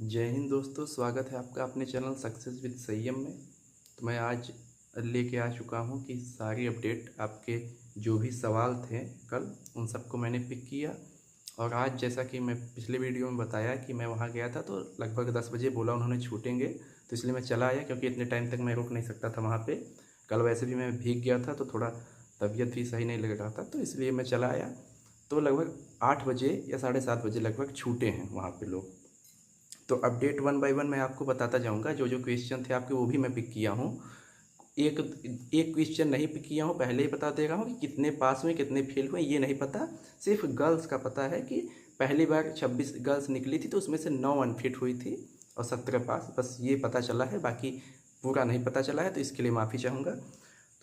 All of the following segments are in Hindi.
जय हिंद दोस्तों, स्वागत है आपका अपने चैनल सक्सेस विद संयम में। तो मैं आज लेके आ चुका हूँ कि सारी अपडेट आपके जो भी सवाल थे कल, उन सबको मैंने पिक किया। और आज जैसा कि मैं पिछले वीडियो में बताया कि मैं वहाँ गया था तो लगभग 10 बजे बोला उन्होंने छूटेंगे, तो इसलिए मैं चला आया क्योंकि इतने टाइम तक मैं रुक नहीं सकता था वहाँ पे। कल वैसे भी मैं भीग गया था तो थोड़ा तबीयत भी सही नहीं लग रहा था, तो इसलिए मैं चला आया। तो लगभग 8 बजे या 7:30 बजे लगभग छूटे हैं वहाँ पे लोग। तो अपडेट वन बाय वन मैं आपको बताता जाऊंगा। जो जो क्वेश्चन थे आपके वो भी मैं पिक किया हूँ। एक एक क्वेश्चन नहीं पिक किया हूँ, पहले ही बता दे रहा हूँ कि कितने पास हुए कितने फेल हुए ये नहीं पता। सिर्फ गर्ल्स का पता है कि पहली बार 26 गर्ल्स निकली थी तो उसमें से 9 अनफिट हुई थी और 17 पास, बस ये पता चला है, बाकी पूरा नहीं पता चला है, तो इसके लिए माफ़ी चाहूँगा।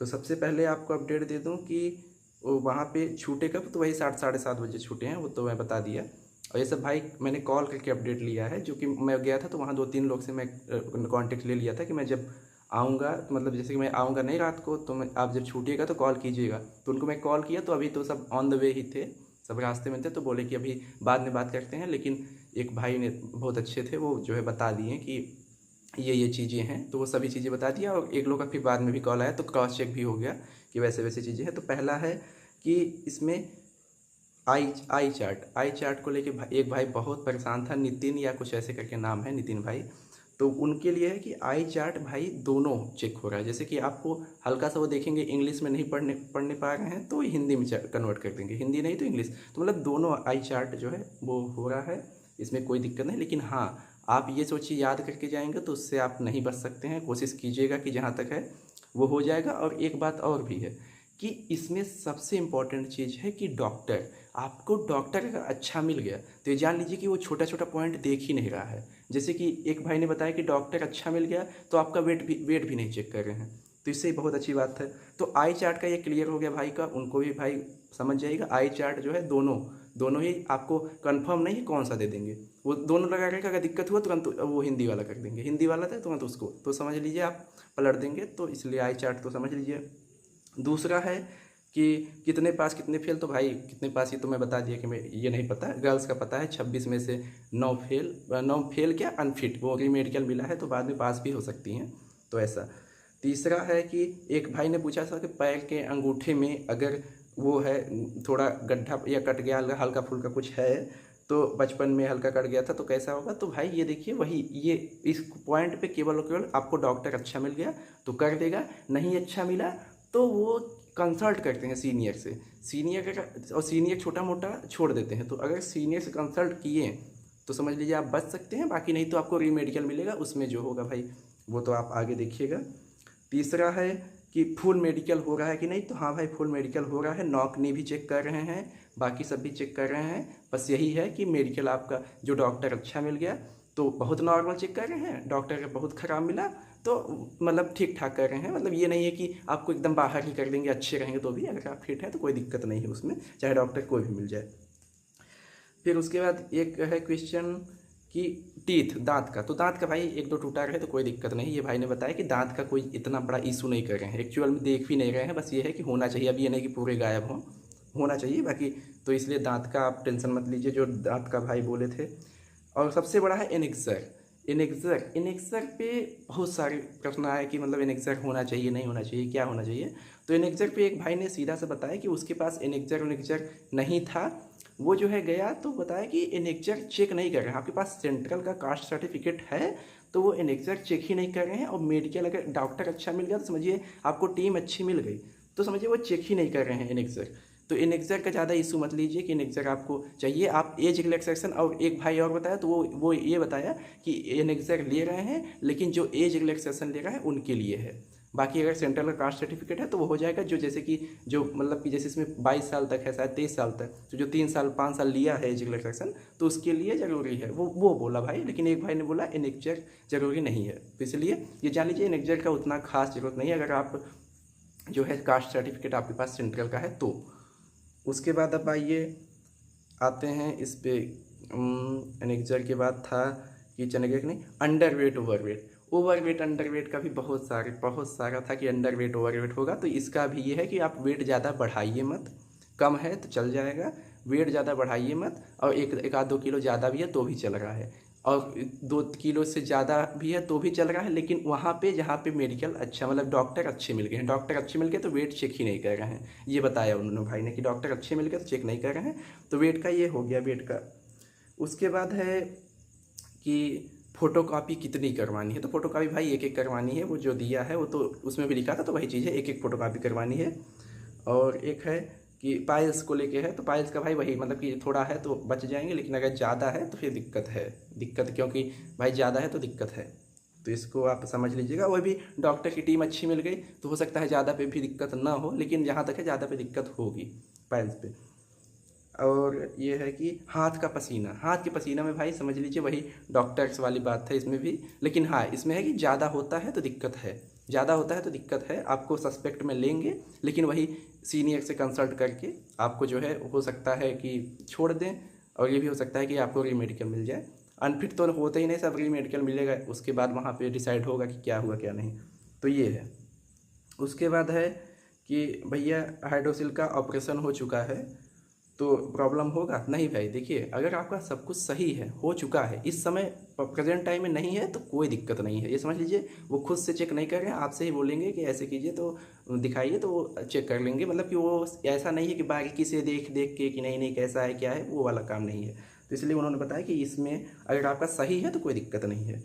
तो सबसे पहले आपको अपडेट दे दूँ कि वो वहाँ पे छूटे कब, तो वही 7 साढ़े 7 बजे छूटे हैं, वो तो मैं बता दिया। और ये सब भाई मैंने कॉल करके अपडेट लिया है, जो कि मैं गया था तो वहाँ 2-3 लोग से मैं कांटेक्ट ले लिया था कि मैं जब आऊँगा, तो मतलब जैसे कि मैं आऊँगा नहीं रात को, तो मैं आप जब छूटिएगा तो कॉल कीजिएगा। तो उनको मैं कॉल किया तो अभी तो सब ऑन द वे ही थे, सब रास्ते में थे, तो बोले कि अभी बाद में बात करते हैं। लेकिन एक भाई ने बहुत अच्छे थे, वो जो है बता दिए कि ये चीज़ें हैं, तो वो सभी चीज़ें बता दिया। और एक लोग का फिर बाद में भी कॉल आया तो क्रॉस चेक भी हो गया कि वैसे वैसे चीज़ें हैं। तो पहला है कि इसमें आई चार्ट को लेके एक भाई बहुत परेशान था, नितिन या कुछ ऐसे करके नाम है, नितिन भाई। तो उनके लिए है कि आई चार्ट भाई दोनों चेक हो रहा है। जैसे कि आपको हल्का सा वो देखेंगे इंग्लिश में नहीं पढ़ने पा रहे हैं तो हिंदी में कन्वर्ट कर देंगे, हिंदी नहीं तो इंग्लिश, तो मतलब दोनों आई चार्ट जो है वो हो रहा है, इसमें कोई दिक्कत नहीं। लेकिन हाँ, आप ये सोचिए याद करके जाएंगे तो उससे आप नहीं बच सकते हैं। कोशिश कीजिएगा कि जहाँ तक है वो हो जाएगा। और एक बात और भी है कि इसमें सबसे इम्पॉर्टेंट चीज़ है कि डॉक्टर, आपको डॉक्टर अगर अच्छा मिल गया तो ये जान लीजिए कि वो छोटा छोटा पॉइंट देख ही नहीं रहा है। जैसे कि एक भाई ने बताया कि डॉक्टर अच्छा मिल गया तो आपका वेट भी नहीं चेक कर रहे हैं, तो इससे ही बहुत अच्छी बात है। तो आई चार्ट का ये क्लियर हो गया भाई का, उनको भी भाई समझ जाइएगा। आई चार्ट जो है दोनों दोनों ही आपको कंफर्म नहीं है कौन सा दे देंगे, वो दोनों लगा के अगर दिक्कत हुआ तुरंत वो हिंदी वाला कर देंगे, हिंदी वाला था तुरंत उसको तो समझ लीजिए आप पलट देंगे। तो इसलिए आई चार्ट तो समझ लीजिए। दूसरा है कि कितने पास कितने फेल, तो भाई कितने पास ये तो मैं बता दिया कि मैं ये नहीं पता। गर्ल्स का पता है 26 में से 9 फेल क्या अनफिट, वो रीमेडिकल मिला है तो बाद में पास भी हो सकती हैं, तो ऐसा। तीसरा है कि एक भाई ने पूछा था कि पैर के अंगूठे में अगर वो है थोड़ा गड्ढा या कट गया, हल्का फुल्का कुछ है, तो बचपन में हल्का कट गया था तो कैसा होगा। तो भाई ये देखिए वही, ये इस पॉइंट पे केवल और केवल आपको डॉक्टर अच्छा मिल गया तो कर देगा, नहीं अच्छा मिला तो वो कंसल्ट करते हैं सीनियर से, सीनियर का, और सीनियर छोटा मोटा छोड़ देते हैं। तो अगर सीनियर से कंसल्ट किए तो समझ लीजिए आप बच सकते हैं, बाकी नहीं तो आपको रीमेडिकल मिलेगा, उसमें जो होगा भाई वो तो आप आगे देखिएगा। तीसरा है कि फुल मेडिकल हो रहा है कि नहीं, तो हाँ भाई फुल मेडिकल हो रहा है, नॉकनी भी चेक कर रहे हैं, बाकी सब भी चेक कर रहे हैं। बस यही है कि मेडिकल आपका जो डॉक्टर अच्छा मिल गया तो बहुत नॉर्मल चेक कर रहे हैं, डॉक्टर का बहुत ख़राब मिला तो मतलब ठीक ठाक कर रहे हैं। मतलब ये नहीं है कि आपको एकदम बाहर ही कर देंगे, अच्छे रहेंगे तो भी, अगर आप फिट हैं तो कोई दिक्कत नहीं है उसमें, चाहे डॉक्टर कोई भी मिल जाए। फिर उसके बाद एक है क्वेश्चन कि टीथ, दांत का, तो दांत का भाई एक दो टूटा रहे तो कोई दिक्कत नहीं। ये भाई ने बताया कि दांत का कोई इतना बड़ा इशू नहीं कर रहे हैं, एक्चुअल में देख भी नहीं रहे हैं, बस ये है कि होना चाहिए। अब ये नहीं कि पूरे गायब हों, होना चाहिए बाकी। तो इसलिए दांत का आप टेंशन मत लीजिए, जो दांत का भाई बोले थे। और सबसे बड़ा है एनेक्सर। एनेक्सर पे बहुत सारे प्रश्न आए कि मतलब एनेक्सर होना चाहिए नहीं होना चाहिए, क्या होना चाहिए। तो एनेक्सर पे एक भाई ने सीधा सा बताया कि उसके पास एनेक्सर नहीं था, वो जो है गया तो बताया कि एनेक्सर चेक नहीं कर रहे हैं, आपके पास सेंट्रल का कास्ट सर्टिफिकेट है तो वो एनेक्सर चेक ही नहीं कर रहे हैं। और मेडिकल अगर डॉक्टर अच्छा मिल गया तो समझिए आपको टीम अच्छी मिल गई तो समझिए वो चेक ही नहीं कर रहे हैं एनेक्सर। तो एनेक्सर का ज़्यादा इशू मत लीजिए कि एनेक्सर आपको चाहिए, आप एज रिलैक्सेशन। और एक भाई और बताया तो वो ये बताया कि एनेक्सर ले रहे हैं लेकिन जो एज रिलैक्सेशन ले रहा है उनके लिए है, बाकी अगर सेंट्रल का कास्ट सर्टिफिकेट है तो वो हो जाएगा। जो जैसे कि जो मतलब कि जैसे इसमें 22 साल तक है, शायद 23 साल तक, तो जो 3 साल 5 साल लिया है एज रिलैक्सेशन तो उसके लिए ज़रूरी है, वो बोला भाई। लेकिन एक भाई ने बोला एनेक्सर ज़रूरी नहीं है, तो इसलिए ये जान लीजिए एनेक्सर का उतना खास जरूरत नहीं है अगर आप जो है कास्ट सर्टिफिकेट आपके पास सेंट्रल का है तो। उसके बाद अब आइए आते हैं इस पे, एनेक्सर के बाद था कि चनेगा कि नहीं, अंडर वेट ओवरवेट अंडरवेट का भी बहुत सारा था कि अंडर वेट ओवरवेट होगा। तो इसका भी ये है कि आप वेट ज़्यादा बढ़ाइए मत, कम है तो चल जाएगा, वेट ज़्यादा बढ़ाइए मत, और एक आध 2 किलो ज़्यादा भी है तो भी चल रहा है। और 2 किलो से ज़्यादा भी है तो भी चल रहा है, लेकिन वहाँ पे जहाँ पे मेडिकल अच्छा मतलब डॉक्टर अच्छे मिल गए हैं, डॉक्टर अच्छे मिल गए तो वेट चेक ही नहीं कर रहे हैं, ये बताया उन्होंने भाई ने कि डॉक्टर अच्छे मिल गए तो चेक नहीं कर रहे हैं, तो वेट का ये हो गया वेट का। उसके बाद है कि फ़ोटोकॉपी कितनी करवानी है, तो फ़ोटोकॉपी भाई एक एक करवानी है, वो जो दिया है वो तो उसमें भी लिखा था, तो वही चीज़ है, एक एक फ़ोटोकॉपी करवानी है। और एक है कि पाइल्स को लेके है, तो पाइल्स का भाई वही मतलब कि थोड़ा है तो बच जाएंगे, लेकिन अगर ज़्यादा है तो फिर दिक्कत है, दिक्कत क्योंकि भाई ज़्यादा है तो दिक्कत है, तो इसको आप समझ लीजिएगा। वह भी डॉक्टर की टीम अच्छी मिल गई तो हो सकता है ज़्यादा पे भी दिक्कत ना हो, लेकिन जहाँ तक है ज़्यादा पे दिक्कत होगी पाइल्स पे। और ये है कि हाथ का पसीना, हाथ के पसीना में भाई समझ लीजिए वही डॉक्टर्स वाली बात है इसमें भी, लेकिन हाँ इसमें है कि ज़्यादा होता है तो दिक्कत है, ज़्यादा होता है तो दिक्कत है, आपको सस्पेक्ट में लेंगे, लेकिन वही सीनियर से कंसल्ट करके आपको जो है हो सकता है कि छोड़ दें, और ये भी हो सकता है कि आपको रीमेडिकल मिल जाए। अनफिट तो होते ही नहीं, सब रीमेडिकल मिलेगा, उसके बाद वहाँ पे डिसाइड होगा कि क्या हुआ क्या नहीं, तो ये है। उसके बाद है कि भैया हाइड्रोसिल का ऑपरेशन हो चुका है तो प्रॉब्लम होगा नहीं भाई, देखिए अगर आपका सब कुछ सही है, हो चुका है, इस समय प्रेजेंट टाइम में नहीं है तो कोई दिक्कत नहीं है, ये समझ लीजिए। वो खुद से चेक नहीं कर रहे हैं, आपसे ही बोलेंगे कि ऐसे कीजिए तो दिखाइए, तो वो चेक कर लेंगे, मतलब कि वो ऐसा नहीं है कि बारीकी से देख देख के कि नहीं नहीं कैसा है क्या है, वो वाला काम नहीं है। तो इसलिए उन्होंने बताया कि इसमें अगर आपका सही है तो कोई दिक्कत नहीं है।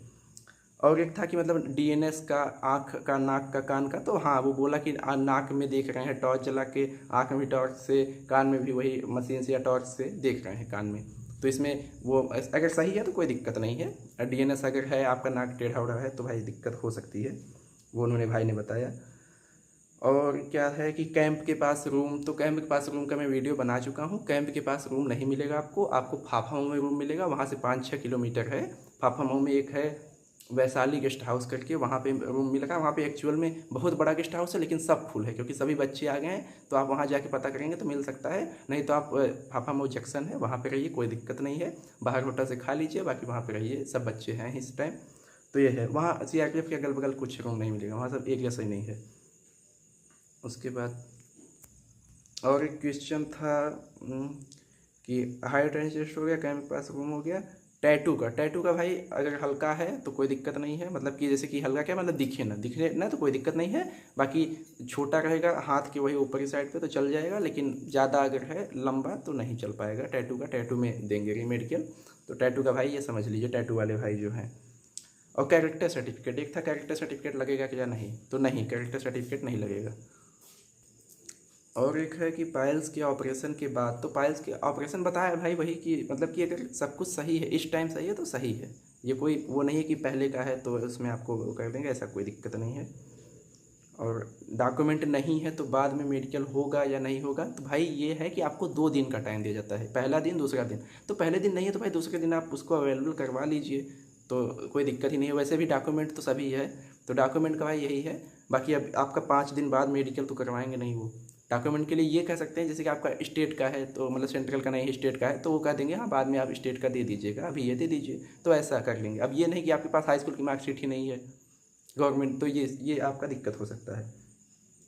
और एक था कि मतलब डीएनएस का आँख का, नाक का, कान का, तो हाँ वो बोला कि नाक में देख रहे हैं टॉर्च जला के, आँख में भी टॉर्च से, कान में भी वही मशीन से या टॉर्च से देख रहे हैं कान में, तो इसमें वो अगर सही है तो कोई दिक्कत नहीं है। डीएनएस अगर है आपका नाक टेढ़ा उड़ा है तो भाई दिक्कत हो सकती है, वो उन्होंने भाई ने बताया। और क्या है कि कैंप के पास रूम, तो कैंप के पास रूम का मैं वीडियो बना चुका हूँ, कैंप के पास रूम नहीं मिलेगा आपको, आपको फाफामऊ में रूम मिलेगा, वहाँ से 5-6 किलोमीटर है। फाफामऊ में एक है वैशाली गेस्ट हाउस करके, वहाँ पे रूम मिलेगा, वहाँ पे एक्चुअल में बहुत बड़ा गेस्ट हाउस है लेकिन सब फुल है क्योंकि सभी बच्चे आ गए हैं, तो आप वहाँ जाके पता करेंगे तो मिल सकता है, नहीं तो आप फाफामऊ जंक्शन है वहाँ पे रहिए, कोई दिक्कत नहीं है, बाहर होटल से खा लीजिए, बाकी वहाँ पे रहिए, सब बच्चे हैं इस टाइम। तो ये है, वहाँ सीआरपीएफ के अगल बगल कुछ रूम नहीं मिलेगा, वहाँ सब एरिया सही नहीं है। उसके बाद और एक क्वेश्चन था कि हाइट रेंज टेस्ट हो गया, कैम के पास रूम हो गया, टैटू का भाई अगर हल्का है तो कोई दिक्कत नहीं है, मतलब कि जैसे कि हल्का क्या मतलब दिखे ना तो कोई दिक्कत नहीं है, बाकी छोटा रहेगा हाथ के वही ऊपर की साइड पे तो चल जाएगा, लेकिन ज़्यादा अगर है लंबा तो नहीं चल पाएगा टैटू का, टैटू में देंगे रीमेडिकल। तो टैटू का भाई ये समझ लीजिए, टैटू वाले भाई जो हैं। और कैरेक्टर सर्टिफिकेट, एक था कैरेक्टर सर्टिफिकेट लगेगा क्या, नहीं तो नहीं, कैरेक्टर सर्टिफिकेट नहीं लगेगा। और एक है कि पाइल्स के ऑपरेशन के बाद, तो पाइल्स के ऑपरेशन बताया भाई वही कि मतलब कि अगर सब कुछ सही है, इस टाइम सही है तो सही है, ये कोई वो नहीं है कि पहले का है तो उसमें आपको वो कर देंगे, ऐसा कोई दिक्कत नहीं है। और डॉक्यूमेंट नहीं है तो बाद में मेडिकल होगा या नहीं होगा, तो भाई ये है कि आपको 2 दिन का टाइम दिया जाता है, पहला दिन दूसरा दिन, तो पहले दिन नहीं है तो भाई दूसरे दिन आप उसको अवेलेबल करवा लीजिए, तो कोई दिक्कत ही नहीं है। वैसे भी डॉक्यूमेंट तो सभी है, तो डॉक्यूमेंट का भाई यही है। बाकी अब आपका 5 दिन बाद मेडिकल तो करवाएंगे नहीं, वो डॉक्यूमेंट के लिए ये कह सकते हैं जैसे कि आपका स्टेट का है तो मतलब सेंट्रल का नहीं है स्टेट का है, तो वो कह देंगे हाँ बाद में आप स्टेट का दे दीजिएगा, अभी ये दे दीजिए, तो ऐसा कर लेंगे। अब ये नहीं कि आपके पास हाई स्कूल की मार्कशीट ही नहीं है गवर्नमेंट, तो ये आपका दिक्कत हो सकता है।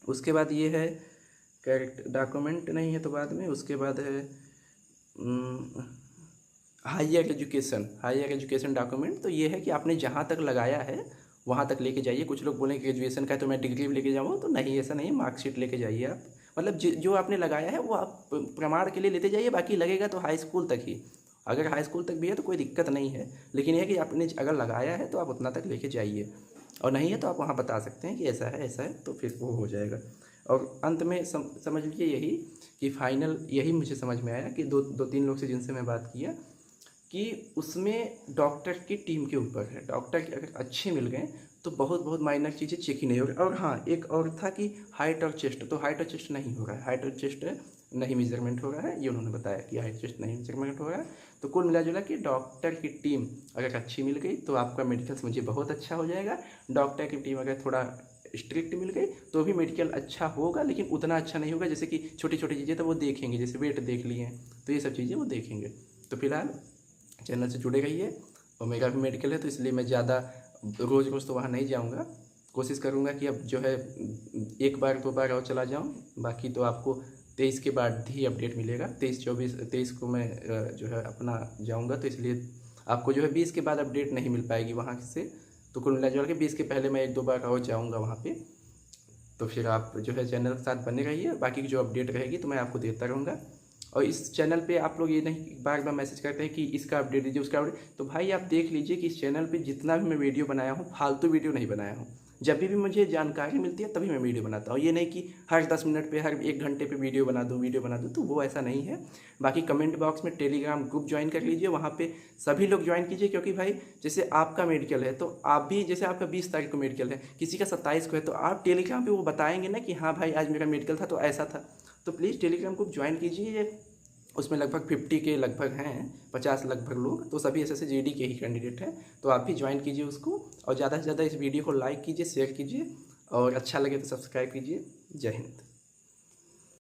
उसके बाद ये है करेक्ट डॉक्यूमेंट नहीं है तो बाद में, उसके बाद है हायर एजुकेशन डॉक्यूमेंट, तो ये है कि आपने जहाँ तक लगाया है वहाँ तक लेके जाइए। कुछ लोग बोलें ग्रेजुएशन का है तो मैं डिग्री भी लेके जाऊँ, तो नहीं ऐसा नहीं, मार्कशीट लेके जाइए आप, मतलब जो आपने लगाया है वो आप प्रमाण के लिए लेते जाइए, बाकी लगेगा तो हाई स्कूल तक ही, अगर हाई स्कूल तक भी है तो कोई दिक्कत नहीं है, लेकिन यह है कि आपने अगर लगाया है तो आप उतना तक लेके जाइए, और नहीं है तो आप वहाँ बता सकते हैं कि ऐसा है तो फिर वो हो जाएगा। और अंत में समझ लीजिए यही कि फाइनल यही मुझे समझ में आया कि दो तीन लोग से जिनसे मैं बात किया कि उसमें डॉक्टर की टीम के ऊपर है, डॉक्टर अगर अच्छे मिल गए तो बहुत बहुत माइनर चीज़ें चेक ही नहीं हो रही। और हाँ एक और था कि हाइट और चेस्ट, तो हाइट और चेस्ट नहीं हो रहा है, हाइट और चेस्ट नहीं मेजरमेंट हो रहा है, ये उन्होंने बताया कि हाइट चेस्ट नहीं मेजरमेंट हो रहा है। तो कुल मिला जुला कि डॉक्टर की टीम अगर अच्छी मिल गई तो आपका मेडिकल मुझे बहुत अच्छा हो जाएगा, डॉक्टर की टीम अगर थोड़ा स्ट्रिक्ट मिल गई तो भी मेडिकल अच्छा होगा, लेकिन उतना अच्छा नहीं होगा, जैसे कि छोटी छोटी चीज़ें तो वो देखेंगे, जैसे वेट देख लिए हैं तो ये सब चीज़ें वो देखेंगे। तो फिलहाल चैनल से जुड़े रहिए, और मेरा भी मेडिकल है तो इसलिए मैं ज़्यादा रोज़ रोज़ तो वहाँ नहीं जाऊँगा, कोशिश करूँगा कि अब जो है 1 बार 2 बार और चला जाऊँ, बाकी तो आपको 23 के बाद ही अपडेट मिलेगा, 23 24 23 को मैं जो है अपना जाऊँगा, तो इसलिए आपको जो है 20 के बाद अपडेट नहीं मिल पाएगी वहाँ से। तो कुल मिला जुला के 20 के पहले मैं 1-2 बार और जाऊँगा वहाँ पे। तो फिर आप जो है चैनल के साथ बने रहिए, बाकी की जो अपडेट रहेगी तो मैं आपको देता रहूँगा। और इस चैनल पे आप लोग ये नहीं बार बार मैसेज करते हैं कि इसका अपडेट दीजिए, उसका अपडेट, तो भाई आप देख लीजिए कि इस चैनल पे जितना भी मैं वीडियो बनाया हूँ फालतू वीडियो नहीं बनाया हूँ। जब भी मुझे जानकारी मिलती है तभी मैं वीडियो बनाता हूँ, ये नहीं कि हर 10 मिनट पे, हर 1 घंटे पे वीडियो बना दूँ, तो वो ऐसा नहीं है। बाकी कमेंट बॉक्स में टेलीग्राम ग्रुप ज्वाइन कर लीजिए, वहाँ पे सभी लोग ज्वाइन कीजिए, क्योंकि भाई जैसे आपका मेडिकल है तो आप भी, जैसे आपका 20 तारीख को मेडिकल है, किसी का 27 को है, तो आप टेलीग्राम पे वो बताएंगे ना कि हाँ भाई आज मेरा मेडिकल था तो ऐसा था। तो प्लीज़ टेलीग्राम ग्रुप ज्वाइन कीजिए, उसमें लगभग 50 के लगभग हैं, 50 लगभग लोग, तो सभी एसएससी जीडी के ही कैंडिडेट हैं। तो आप भी ज्वाइन कीजिए उसको, और ज़्यादा से ज़्यादा इस वीडियो को लाइक कीजिए, शेयर कीजिए, और अच्छा लगे तो सब्सक्राइब कीजिए। जय हिंद।